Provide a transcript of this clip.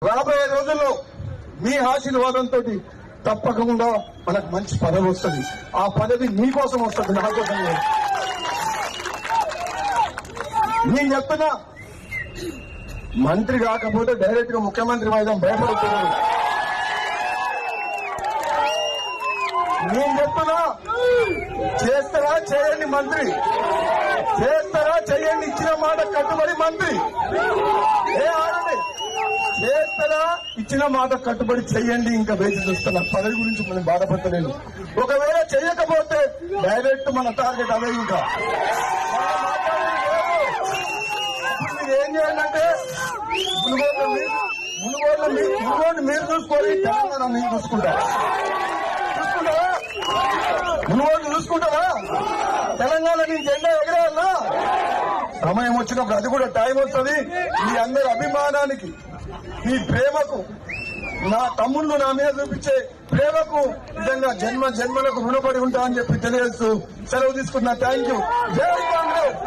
రాబోయే రోజుల్లో మీ ఆశీర్వాదంతో తప్పకుండా మనకు మంచి పదవి వస్తుంది. ఆ పదవి మీకోసం వస్తుంది, నా కోసం లేదు. నేను చెప్తున్నా, మంత్రి కాకపోతే డైరెక్ట్ గా ముఖ్యమంత్రి వైద్యం భయపడుతున్నాను. నేను చెప్తున్నా, చేస్తారా చేయండి మంత్రి, చేస్తారా చేయండి, ఇచ్చిన మాట కట్టుబడి మంత్రి. చేస్తారా ఇచ్చిన మాట కట్టుబడి చెయ్యండి. ఇంకా వేచి చూస్తున్నా, పదవి గురించి మనం బాధపడలేదు. ఒకవేళ చెయ్యకపోతే డైరెక్ట్ మన టార్గెట్ అదే. ఇంకా మీరు ఏం చేయాలంటే మునుగోడు మీరు చూసుకోవాలి, తెలంగాణ మీరు చూసుకుంటారా? మునుగోడు చూసుకుంటారా? తెలంగాణ నేను జెండా ఎగరేయాలా? సమయం వచ్చినప్పుడు అది కూడా టైం వస్తుంది. మీ అందరి అభిమానానికి, మీ ప్రేమకు, నా తమ్ముళ్ళు నా మీద చూపించే ప్రేమకు నిజంగా జన్మలకు రుణపడి ఉంటా అని చెప్పి తెలియజేస్తూ సెలవు తీసుకున్నా. Thank you. జై కాంగ్రెస్.